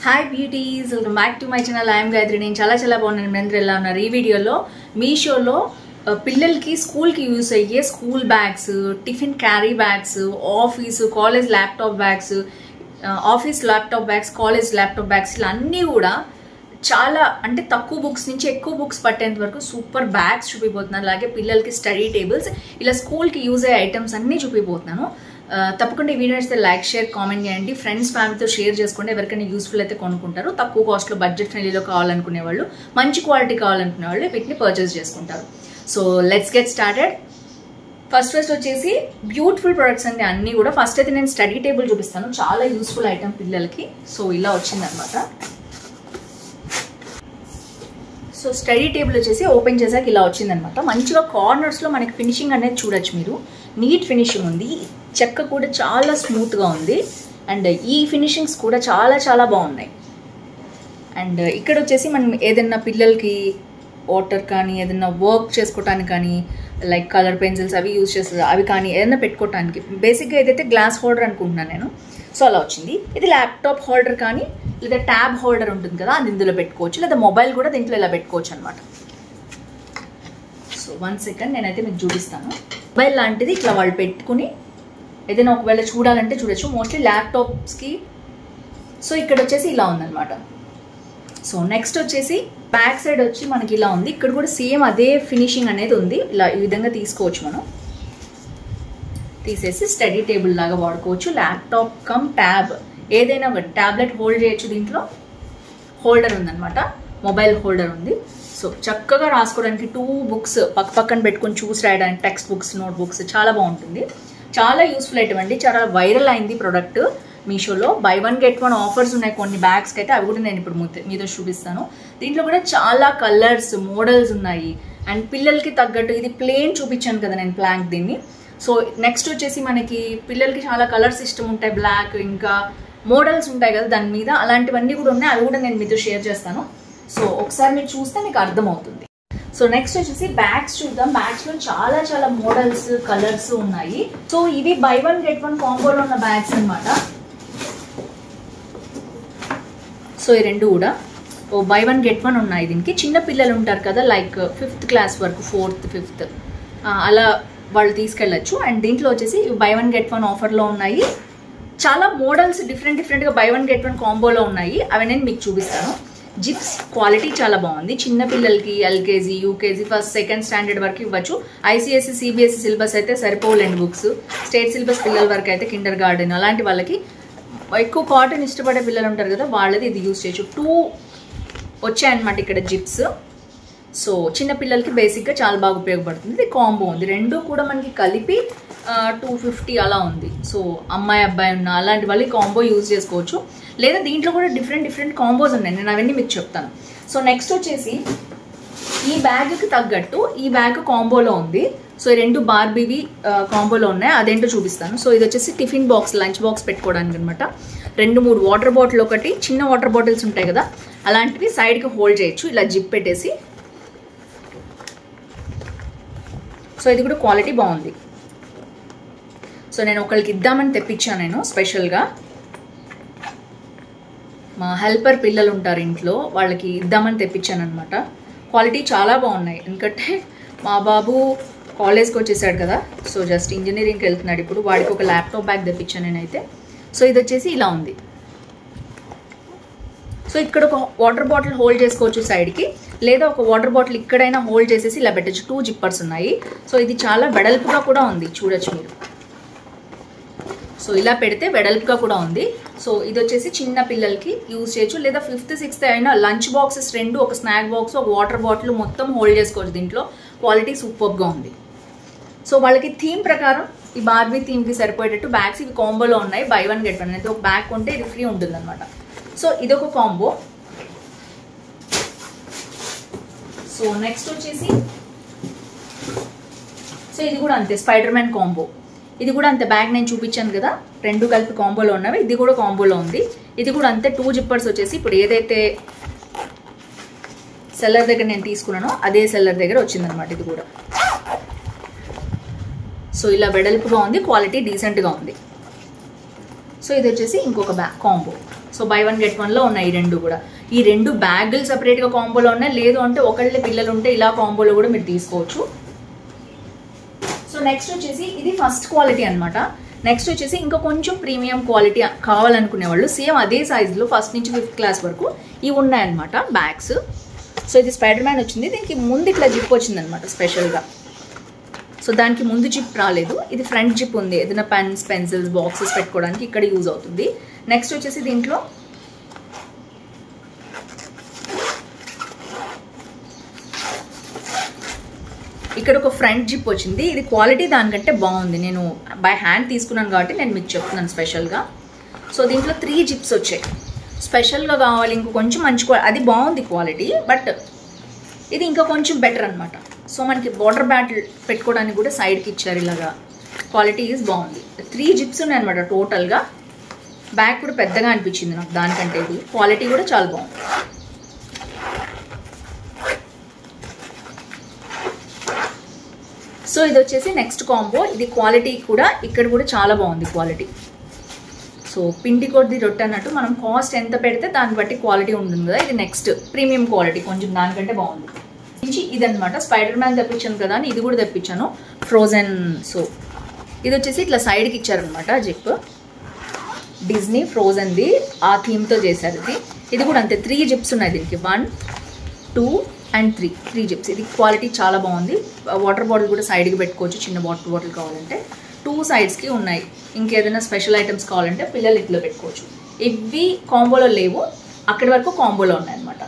Hi beauties, welcome back to my channel. I'm Gayatri. నేను చాలా బాగున్నాను. మీ అందరూ ఎలా ఉన్నారు? ఈ వీడియోలో మీషోలో పిల్లలకి స్కూల్కి యూస్ అయ్యే school bags, tiffin carry bags, office college laptop bags, office laptop bags, college laptop bags ఇలా అన్నీ కూడా చాలా అంటే తక్కువ బుక్స్ నుంచి ఎక్కువ బుక్స్ పట్టేంత వరకు సూపర్ బ్యాగ్స్ చూపిపోతున్నాను. అలాగే పిల్లలకి స్టడీ టేబుల్స్, ఇలా స్కూల్కి యూజ్ అయ్యే ఐటమ్స్ అన్నీ చూపిపోతున్నాను. తప్పకుండా ఈ వీడియో అయితే లైక్, షేర్, కామెంట్ చేయండి. ఫ్రెండ్స్, ఫ్యామిలీతో షేర్ చేసుకోండి. ఎవరికైనా యూస్ఫుల్ అయితే కొనుక్కుంటారు. తక్కువ కాస్ట్లో బడ్జెట్ ఫ్రెండ్లీలో కావాలనుకునే వాళ్ళు, మంచి క్వాలిటీ కావాలనుకునే వాళ్ళు వీటిని పర్చేస్ చేసుకుంటారు. So let's get started. First వచ్చేసి బ్యూటిఫుల్ ప్రొడక్ట్స్ అండి అన్నీ కూడా. ఫస్ట్ అయితే నేను స్టడీ టేబుల్ చూపిస్తాను. చాలా యూస్ఫుల్ ఐటమ్ పిల్లలకి. సో ఇలా వచ్చిందనమాట. సో స్టడీ టేబుల్ వచ్చేసి ఓపెన్ చేసాక ఇలా వచ్చిందనమాట. మంచిగా కార్నర్స్లో మనకి ఫినిషింగ్ అనేది చూడొచ్చు మీరు. నీట్ ఫినిషింగ్ ఉంది. చెక్క కూడా చాలా స్మూత్గా ఉంది. అండ్ ఈ ఫినిషింగ్స్ కూడా చాలా బాగున్నాయి. అండ్ ఇక్కడ వచ్చేసి మనం ఏదైనా పిల్లలకి వాటర్ కానీ ఏదైనా వర్క్ చేసుకోవటానికి కానీ లైక్ కలర్ పెన్సిల్స్ అవి యూజ్ చేస్తారు, అవి కానీ ఏదైనా పెట్టుకోవటానికి. బేసిక్గా ఏదైతే గ్లాస్ హోల్డర్ అనుకుంటున్నాను నేను. సో అలా వచ్చింది. ఇది ల్యాప్టాప్ హోల్డర్ కానీ లేదా ట్యాబ్ హోల్డర్ ఉంటుంది కదా, అది ఇందులో పెట్టుకోవచ్చు. లేదా మొబైల్ కూడా దీంట్లో ఇలా పెట్టుకోవచ్చు అనమాట. సో 1 సెకండ్ నేనైతే మీకు చూపిస్తాను. మొబైల్ లాంటిది ఇట్లా వాళ్ళు పెట్టుకుని ఏదైనా ఒకవేళ చూడాలంటే చూడొచ్చు. మోస్ట్లీ ల్యాప్టాప్స్కి. సో ఇక్కడ వచ్చేసి ఇలా ఉందన్నమాట. సో నెక్స్ట్ వచ్చేసి బ్యాక్ సైడ్ వచ్చి మనకి ఇలా ఉంది. ఇక్కడ కూడా సేమ్ అదే ఫినిషింగ్ అనేది ఉంది. ఇలా ఈ విధంగా తీసుకోవచ్చు. మనం తీసేసి స్టడీ టేబుల్ లాగా వాడుకోవచ్చు. ల్యాప్టాప్ కమ్ ట్యాబ్ ఏదైనా ఒకటి, ట్యాబ్లెట్ హోల్డ్ చేయొచ్చు. దీంట్లో హోల్డర్ ఉందన్నమాట, మొబైల్ హోల్డర్ ఉంది. సో చక్కగా రాసుకోవడానికి 2 బుక్స్ పక్కన పెట్టుకొని చూసి రాయడానికి, టెక్స్ట్ బుక్స్, నోట్ బుక్స్ చాలా బాగుంటుంది. చాలా యూస్ఫుల్ ఐటమ్ అండి. చాలా వైరల్ అయింది ప్రోడక్ట్ మీషోలో. బై 1 get 1 ఆఫర్స్ ఉన్నాయి కొన్ని బ్యాగ్స్కి అయితే. అవి కూడా నేను ఇప్పుడు మీతో చూపిస్తాను. దీంట్లో కూడా చాలా కలర్స్, మోడల్స్ ఉన్నాయి. అండ్ పిల్లలకి తగ్గట్టు ఇది ప్లేన్ చూపించాను కదా నేను ప్లాంక్ దీన్ని. సో నెక్స్ట్ వచ్చేసి మనకి పిల్లలకి చాలా కలర్స్ ఇష్టం ఉంటాయి. బ్లాక్ ఇంకా మోడల్స్ ఉంటాయి కదా దాని మీద, అలాంటివన్నీ కూడా ఉన్నాయి. అవి కూడా నేను మీతో షేర్ చేస్తాను. సో ఒకసారి మీరు చూస్తే మీకు అర్థమవుతుంది. సో నెక్స్ట్ వచ్చేసి బ్యాగ్స్ చూద్దాం. బ్యాగ్స్ లో చాలా మోడల్స్, కలర్స్ ఉన్నాయి. సో ఇవి బై 1 get 1 కాంబోలో ఉన్న బ్యాగ్స్ అనమాట. సో ఈ రెండు కూడా బై 1 get 1 ఉన్నాయి. దీనికి చిన్న పిల్లలు ఉంటారు కదా, లైక్ 5th క్లాస్ వరకు, 4th, 5th అలా వాళ్ళు తీసుకెళ్ళచ్చు. అండ్ దీంట్లో వచ్చేసి బై 1 get 1 ఆఫర్లో ఉన్నాయి. చాలా మోడల్స్ డిఫరెంట్గా బై 1 get 1 కాంబోలో ఉన్నాయి. అవి నేను మీకు చూపిస్తాను. జిప్స్ క్వాలిటీ చాలా బాగుంది. చిన్న పిల్లలకి LKG, UKG, first, second standard వరకు ఇవ్వచ్చు. ఐసీఎస్సీ, సిబిఎస్ఈ సిలబస్ అయితే సరిపోలేండి బుక్స్. స్టేట్ సిలబస్ పిల్లల వరకు అయితే కిండర్ గార్డెన్ అలాంటి వాళ్ళకి, ఎక్కువ కాటన్ ఇష్టపడే పిల్లలు ఉంటారు కదా, వాళ్ళది ఇది యూజ్ చేయొచ్చు. 2 వచ్చాయన్నమాట ఇక్కడ జిప్స్. సో చిన్న పిల్లలకి బేసిక్గా చాలా బాగా ఉపయోగపడుతుంది. ఇది కాంబో ఉంది. రెండు కూడా మనకి కలిపి 250 అలా ఉంది. సో అమ్మాయి అబ్బాయి ఉన్న అలాంటి వాళ్ళు కాంబో యూజ్ చేసుకోవచ్చు. లేదా దీంట్లో కూడా డిఫరెంట్ కాంబోస్ ఉన్నాయి. నేను అవన్నీ మీకు చెప్తాను. సో నెక్స్ట్ వచ్చేసి ఈ బ్యాగ్కి తగ్గట్టు ఈ బ్యాగ్ కాంబోలో ఉంది. సో ఈ 2 బార్బీవి కాంబోలో ఉన్నాయి. అదేంటో చూపిస్తాను. సో ఇది వచ్చేసి టిఫిన్ బాక్స్, లంచ్ బాక్స్ పెట్టుకోవడానికి అనమాట. 2-3 వాటర్ బాటిల్, ఒకటి చిన్న వాటర్ బాటిల్స్ ఉంటాయి కదా అలాంటివి సైడ్కి హోల్డ్ చేయొచ్చు. ఇలా జిప్ పెట్టేసి. సో ఇది కూడా క్వాలిటీ బాగుంది. సో నేను ఒకరికి ఇద్దామని తెప్పించాను నేను స్పెషల్గా. మా హెల్పర్ పిల్లలు ఉంటారు ఇంట్లో, వాళ్ళకి ఇద్దామని తెప్పించాను అనమాట. క్వాలిటీ చాలా బాగున్నాయి. ఎందుకంటే మా బాబు కాలేజ్కి వచ్చేసాడు కదా, సో జస్ట్ ఇంజనీరింగ్కి వెళ్తున్నాడు ఇప్పుడు. వాడికి ఒక ల్యాప్టాప్ బ్యాగ్ తెప్పించాను నేనైతే. సో ఇది వచ్చేసి ఇలా ఉంది. సో ఇక్కడ ఒక వాటర్ బాటిల్ హోల్డ్ చేసుకోవచ్చు సైడ్కి, లేదా ఒక వాటర్ బాటిల్ ఇక్కడైనా హోల్డ్ చేసేసి ఇలా పెట్టచ్చు. 2 జిప్పర్స్ ఉన్నాయి. సో ఇది చాలా వెడల్పుగా కూడా ఉంది, చూడొచ్చు మీరు. సో ఇలా పెడితే వెడల్పుగా కూడా ఉంది. సో ఇది వచ్చేసి చిన్న పిల్లలకి యూజ్ చేయొచ్చు. లేదా 5th, 6th అయినా లంచ్ బాక్సెస్ 2, ఒక స్నాక్ బాక్స్, ఒక వాటర్ బాటిల్ మొత్తం హోల్డ్ చేసుకోవచ్చు దీంట్లో. క్వాలిటీ సూపర్గా ఉంది. సో వాళ్ళకి థీమ్ ప్రకారం ఈ బార్బీ థీమ్కి సరిపోయేటట్టు బ్యాగ్స్ ఇవి కాంబోలో ఉన్నాయి. బై 1 get 1 అయితే ఒక బ్యాగ్ కొంటే ఇది ఫ్రీ ఉంటుంది అనమాట. సో ఇదొక కాంబో. సో నెక్స్ట్ వచ్చేసి సో ఇది కూడా అంతే, స్పైడర్ మ్యాన్ కాంబో. ఇది కూడా అంతే, బ్యాగ్ నేను చూపించాను కదా 2 కలిపి కాంబోలో ఉన్నవి. ఇది కూడా కాంబోలో ఉంది. ఇది కూడా అంతే, 2 జిప్పర్స్ వచ్చేసి ఇప్పుడు ఏదైతే సెల్లర్ దగ్గర నేను తీసుకున్నానో అదే సెల్లర్ దగ్గర వచ్చిందనమాట ఇది కూడా. సో ఇలా వెడల్పుగా ఉంది, క్వాలిటీ డీసెంట్గా ఉంది. సో ఇది వచ్చేసి ఇంకొక bag combo. So by 1 get 1లో ఉన్నాయి ఈ రెండు కూడా. ఈ రెండు బ్యాగులు సపరేట్గా కాంబోలో ఉన్నాయి, లేదు అంటే ఒకళ్ళే పిల్లలు ఉంటే ఇలా కాంబోలో కూడా మీరు తీసుకోవచ్చు. సో నెక్స్ట్ వచ్చేసి ఇది ఫస్ట్ క్వాలిటీ అనమాట. నెక్స్ట్ వచ్చేసి ఇంకా కొంచెం ప్రీమియం క్వాలిటీ కావాలనుకునే వాళ్ళు సేమ్ అదే సైజులో ఫస్ట్ నుంచి 5th క్లాస్ వరకు ఇవి ఉన్నాయన్నమాట బ్యాగ్స్. సో ఇది స్పైడర్ మ్యాన్ వచ్చింది, దీనికి ముందు ఇట్లా జిప్ వచ్చిందనమాట స్పెషల్గా. సో దానికి ముందు జిప్ రాలేదు, ఇది ఫ్రంట్ జిప్ ఉంది, ఏదైనా పెన్స్ పెన్సిల్స్ బాక్సెస్ పెట్టుకోవడానికి ఇక్కడ యూజ్ అవుతుంది. నెక్స్ట్ వచ్చేసి దీంట్లో ఇక్కడ ఒక ఫ్రంట్ జిప్ వచ్చింది, ఇది క్వాలిటీ దానికంటే బాగుంది. నేను బై హ్యాండ్ తీసుకున్నాను కాబట్టి నేను మీకు చెప్తున్నాను స్పెషల్గా. సో దీంట్లో 3 జిప్స్ వచ్చాయి. స్పెషల్గా కావాలి ఇంకో కొంచెం మంచి అది బాగుంది క్వాలిటీ, బట్ ఇది ఇంకా కొంచెం బెటర్ అనమాట. సో మనకి వాటర్ బాటిల్ పెట్టుకోవడానికి కూడా సైడ్కి ఇచ్చారు ఇలాగా, క్వాలిటీ ఈజ్ బాగుంది. 3 జిప్స్ ఉన్నాయి అనమాట టోటల్గా. బ్యాగ్ కూడా పెద్దగా అనిపించింది నాకు దానికంటే, ఇది క్వాలిటీ కూడా చాలా బాగుంది. సో ఇది వచ్చేసి నెక్స్ట్ కాంబో, ఇది క్వాలిటీ కూడా ఇక్కడ కూడా చాలా బాగుంది క్వాలిటీ. సో పిండి కొద్ది రొట్టె అన్నట్టు మనం కాస్ట్ ఎంత పెడితే దాన్ని బట్టి క్వాలిటీ ఉంటుంది కదా. ఇది నెక్స్ట్ ప్రీమియం క్వాలిటీ, కొంచెం దానికంటే బాగుంది. ఇదనమాట స్పైడర్ మ్యాన్ తెప్పించాను కదా అని ఇది కూడా తెప్పించాను ఫ్రోజన్. సో ఇది వచ్చేసి ఇట్లా సైడ్కి ఇచ్చారనమాట జిప్, డిజ్నీ ఫ్రోజన్ది ఆ థీమ్తో చేశారు ఇది. ఇది కూడా అంతే 3 జిప్స్ ఉన్నాయి దీనికి, 1, 2 and 3 జిప్స్. ఇది క్వాలిటీ చాలా బాగుంది. వాటర్ బాటిల్ కూడా సైడ్కి పెట్టుకోవచ్చు, చిన్న వాటర్ బాటిల్ కావాలంటే 2 సైడ్స్కి ఉన్నాయి. ఇంకేదైనా స్పెషల్ ఐటమ్స్ కావాలంటే పిల్లలు ఇట్లా పెట్టుకోవచ్చు. ఇవి కాంబోలో లేవు, అక్కడి వరకు కాంబోలో ఉన్నాయన్నమాట.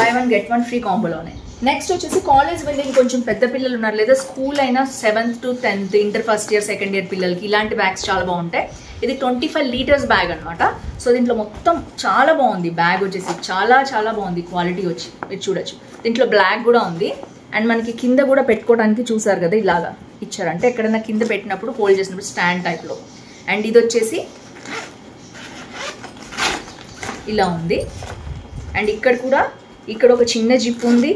బై 1 get 1 ఫ్రీ కాంబోలో ఉన్నాయి. నెక్స్ట్ వచ్చేసి కాలేజ్ వెళ్ళి కొంచెం పెద్ద పిల్లలు ఉన్నారు, లేదా స్కూల్ అయినా 7th to 10th inter first year second year పిల్లలకి ఇలాంటి బ్యాగ్స్ చాలా బాగుంటాయి. ఇది 25 లీటర్స్ బ్యాగ్ అనమాట. సో దీంట్లో మొత్తం చాలా బాగుంది బ్యాగ్ వచ్చేసి, చాలా చాలా బాగుంది క్వాలిటీ వచ్చి, మీరు చూడొచ్చు. దీంట్లో బ్లాక్ కూడా ఉంది, అండ్ మనకి కింద కూడా పెట్టుకోవడానికి చూసారు కదా ఇలాగా ఇచ్చారు, అంటే ఎక్కడైనా కింద పెట్టినప్పుడు హోల్డ్ చేసినప్పుడు స్టాండ్ టైప్లో. అండ్ ఇది వచ్చేసి ఇలా ఉంది, అండ్ ఇక్కడ ఒక చిన్న జిప్ ఉంది.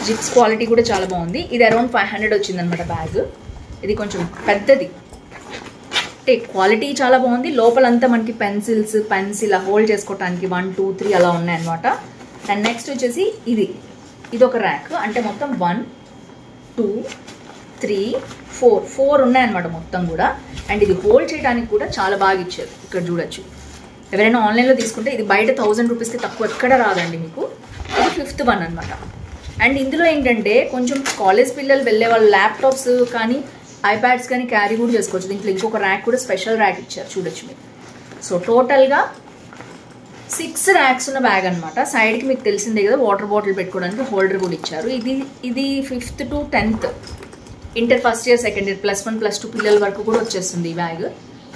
జిప్స్ క్వాలిటీ కూడా చాలా బాగుంది. ఇది అరౌండ్ 500 వచ్చిందనమాట బ్యాగ్. ఇది కొంచెం పెద్దది, అంటే క్వాలిటీ చాలా బాగుంది. లోపలంతా మనకి పెన్స్ ఇలా హోల్డ్ చేసుకోవడానికి 1, 2, 3 అలా ఉన్నాయన్నమాట. అండ్ నెక్స్ట్ వచ్చేసి ఇది ఒక ర్యాక్, అంటే మొత్తం 1, 2, 3, 4 ఉన్నాయన్నమాట మొత్తం కూడా. అండ్ ఇది హోల్డ్ చేయడానికి కూడా చాలా బాగా ఇచ్చారు, ఇక్కడ చూడొచ్చు. ఎవరైనా ఆన్లైన్లో తీసుకుంటే ఇది బయట 1000 రూపీస్కి తక్కువ ఎక్కడ రాదండి మీకు. ఇది 5th one అనమాట. అండ్ ఇందులో ఏంటంటే కొంచెం కాలేజ్ పిల్లలు వెళ్ళే వాళ్ళు ల్యాప్టాప్స్ కానీ ఐప్యాడ్స్ కానీ క్యారీ కూడా చేసుకోవచ్చు. దీంట్లో ఇంకొక ర్యాక్ కూడా స్పెషల్ ర్యాక్ ఇచ్చారు, చూడొచ్చు మీరు. సో టోటల్గా 6 ర్యాక్స్ ఉన్న బ్యాగ్ అనమాట. సైడ్కి మీకు తెలిసిందే కదా వాటర్ బాటిల్ పెట్టుకోవడానికి హోల్డర్ కూడా ఇచ్చారు. ఇది 5th to 10th inter first year second year +1 +2 పిల్లల వరకు కూడా వచ్చేస్తుంది ఈ బ్యాగ్.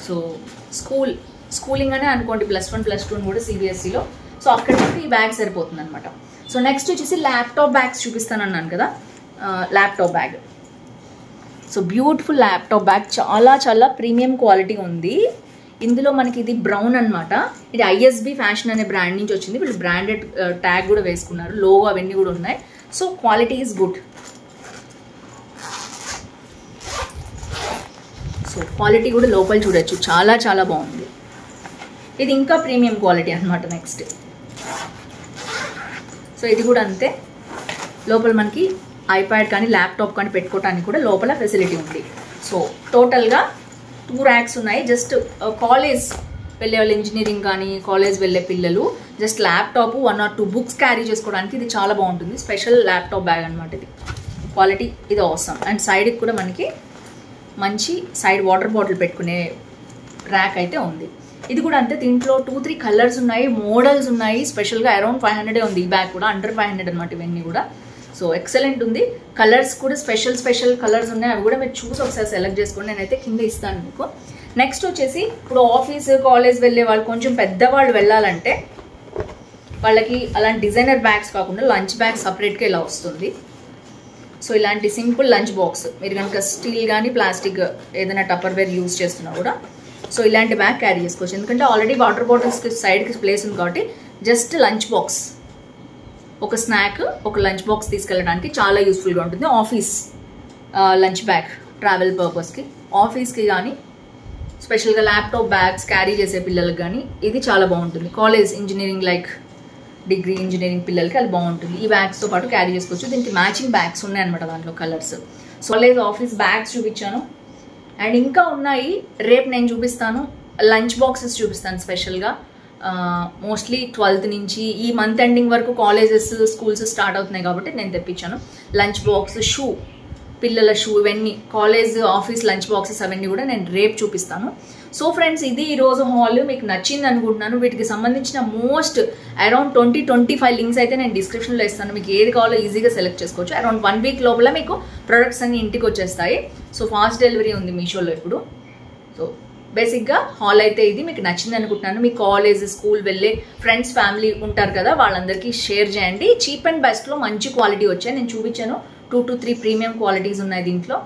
సో స్కూలింగ్ అనే అనుకోండి, +1 +2 కూడా CBSEలో. సో అక్కడ వరకు ఈ బ్యాగ్ సరిపోతుంది అనమాట. సో నెక్స్ట్ వచ్చేసి ల్యాప్టాప్ బ్యాగ్స్ చూపిస్తాను అన్నాను కదా, laptop bag. So beautiful laptop bag, చాలా చాలా ప్రీమియం క్వాలిటీ ఉంది. ఇందులో మనకి ఇది బ్రౌన్ అనమాట. ఇది ISB ఫ్యాషన్ అనే బ్రాండ్ నుంచి వచ్చింది. వీళ్ళు బ్రాండెడ్ ట్యాగ్ కూడా వేసుకున్నారు, లోగో అవన్నీ కూడా ఉన్నాయి. So quality is good. So quality కూడా లోపల చూడొచ్చు, చాలా చాలా బాగుంది. ఇది ఇంకా ప్రీమియం క్వాలిటీ అనమాట. నెక్స్ట్ సో ఇది కూడా అంతే, లోపల మనకి ఐప్యాడ్ కానీ ల్యాప్టాప్ కానీ పెట్టుకోవడానికి కూడా లోపల ఫెసిలిటీ ఉంది. సో టోటల్గా 2 ర్యాక్స్ ఉన్నాయి. జస్ట్ కాలేజ్ వెళ్ళే వాళ్ళు, ఇంజనీరింగ్ కానీ కాలేజ్ వెళ్ళే పిల్లలు just laptop 1 or 2 books carry చేసుకోవడానికి ఇది చాలా బాగుంటుంది. స్పెషల్ ల్యాప్టాప్ బ్యాగ్ అనమాట ఇది. క్వాలిటీ ఇది అవసరం. అండ్ సైడ్కి కూడా మనకి మంచి సైడ్ వాటర్ బాటిల్ పెట్టుకునే ర్యాక్ అయితే ఉంది. ఇది కూడా అంతే, దీంట్లో 2-3 కలర్స్ ఉన్నాయి, మోడల్స్ ఉన్నాయి. స్పెషల్గా అరౌండ్ 500 ఉంది ఈ బ్యాగ్ కూడా, అండర్ 500 అనమాట ఇవన్నీ కూడా. సో ఎక్సలెంట్ ఉంది. కలర్స్ కూడా స్పెషల్ కలర్స్ ఉన్నాయి, అవి కూడా మీరు చూసి ఒకసారి సెలెక్ట్ చేసుకోండి. నేనైతే కింద ఇస్తాను మీకు. నెక్స్ట్ వచ్చేసి ఇప్పుడు ఆఫీస్ కాలేజ్ వెళ్ళే వాళ్ళు, కొంచెం పెద్దవాళ్ళు వెళ్ళాలంటే వాళ్ళకి అలాంటి డిజైనర్ బ్యాగ్స్ కాకుండా లంచ్ బ్యాగ్ సపరేట్గా ఇలా వస్తుంది. సో ఇలాంటి సింపుల్ లంచ్ బాక్స్, మీరు కనుక స్టీల్ కానీ ప్లాస్టిక్ ఏదైనా టప్పర్వేర్ యూజ్ చేస్తున్నా కూడా సో ఇలాంటి బ్యాగ్ క్యారీ చేసుకోవచ్చు. ఎందుకంటే ఆల్రెడీ వాటర్ బాటిల్స్కి సైడ్కి ప్లేస్ ఉంది కాబట్టి జస్ట్ లంచ్ బాక్స్, ఒక స్నాక్, ఒక లంచ్ బాక్స్ తీసుకెళ్ళడానికి చాలా యూస్ఫుల్గా ఉంటుంది. ఆఫీస్ లంచ్ బ్యాగ్ ట్రావెల్ పర్పస్కి, ఆఫీస్కి కానీ స్పెషల్గా ల్యాప్టాప్ బ్యాగ్స్ క్యారీ చేసే పిల్లలకు కానీ ఇది చాలా బాగుంటుంది. College engineering like degree engineering పిల్లలకి అది బాగుంటుంది. ఈ బ్యాగ్స్తో పాటు క్యారీ చేసుకోవచ్చు. దీనికి మ్యాచింగ్ బ్యాగ్స్ ఉన్నాయన్నమాట దాంట్లో colours. So college office bags చూపించాను అండ్ ఇంకా ఉన్నాయి. రేపు నేను చూపిస్తాను. లంచ్ బాక్సెస్ చూపిస్తాను స్పెషల్గా. మోస్ట్లీ 12th నుంచి ఈ మంత్ ఎండింగ్ వరకు కాలేజెస్ స్కూల్స్ స్టార్ట్ అవుతున్నాయి కాబట్టి నేను తెప్పించాను. లంచ్ బాక్స్, షూ, పిల్లల షూ, ఇవన్నీ కాలేజ్ ఆఫీస్ లంచ్ బాక్సెస్ అవన్నీ కూడా నేను రేపు చూపిస్తాను. సో ఫ్రెండ్స్, ఇది ఈరోజు హాల్. మీకు నచ్చింది అనుకుంటున్నాను. వీటికి సంబంధించిన మోస్ట్ అరౌండ్ 20-25 లింక్స్ అయితే నేను డిస్క్రిప్షన్లో ఇస్తాను. మీకు ఏది కావాలో ఈజీగా సెలెక్ట్ చేసుకోవచ్చు. అరౌండ్ 1 వీక్ లోపల మీకు ప్రొడక్ట్స్ అన్ని ఇంటికి వచ్చేస్తాయి. సో ఫాస్ట్ డెలివరీ ఉంది మీషోలో ఇప్పుడు. సో బేసిక్గా హాల్ అయితే ఇది. మీకు నచ్చింది అనుకుంటున్నాను. మీ కాలేజ్ స్కూల్ వెళ్ళే ఫ్రెండ్స్ ఫ్యామిలీ ఉంటారు కదా, వాళ్ళందరికీ షేర్ చేయండి. చీప్ అండ్ బెస్ట్లో మంచి క్వాలిటీ వచ్చాయి. నేను చూపించాను 2 to 3 ప్రీమియం క్వాలిటీస్ ఉన్నాయి దీంట్లో,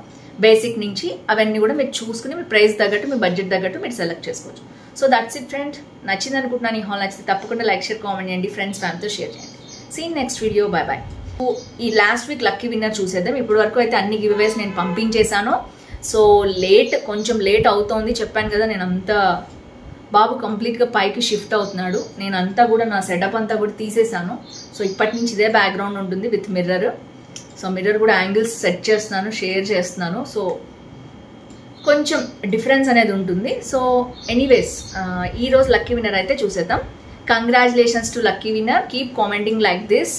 బేసిక్ నుంచి. అవన్నీ కూడా మీరు చూసుకుని మీ ప్రైస్ తగ్గట్టు, మీ బడ్జెట్ తగ్గట్టు మీరు సెలెక్ట్ చేసుకోవచ్చు. So that's it friend. నచ్చింది అనుకుంటున్నాను. ఈ హాల్ నచ్చితే తప్పకుండా లైక్, షేర్, కామెంట్ చేయండి. ఫ్రెండ్స్ ఫ్యామిలీతో షేర్ చేయండి. See next video. Bye bye. ఈ లాస్ట్ వీక్ లక్కీ విన్నర్ చూసేద్దాం. ఇప్పటి వరకు అయితే అన్ని గివ్ అవేస్ నేను పంపించేశాను. సో కొంచెం లేట్ అవుతోంది. చెప్పాను కదా, నేను అంతా బాబు కంప్లీట్గా పైకి షిఫ్ట్ అవుతున్నాడు. నేను అంతా కూడా నా సెటప్ అంతా కూడా తీసేసాను. సో ఇప్పటి నుంచి ఇదే బ్యాక్గ్రౌండ్ ఉంటుంది విత్ మిర్రర్. సో మిర్రర్ కూడా యాంగిల్స్ సెట్ చేస్తున్నాను, షేర్ చేస్తున్నాను. సో కొంచెం డిఫరెన్స్ అనేది ఉంటుంది. సో ఎనీవేస్, ఈరోజు లక్కీ విన్నర్ అయితే చూసేద్దాం. Congratulations to lucky winner. Keep commenting like this.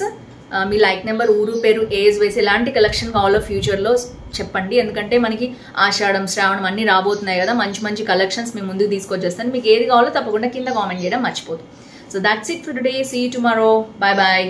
Me like number, ఊరు పేరు, ఏజ్, వయసు, ఎలాంటి కలెక్షన్ కావాలో ఫ్యూచర్లో చెప్పండి. ఎందుకంటే మనకి ఆషాఢం, శ్రావణం అన్నీ రాబోతున్నాయి కదా, మంచి మంచి కలెక్షన్స్ మీ ముందుకు తీసుకొచ్చేస్తాను. మీకు ఏది కావాలో తప్పకుండా కింద కామెంట్ చేయడం మర్చిపోదు. So that's it for today. See you tomorrow. Bye bye.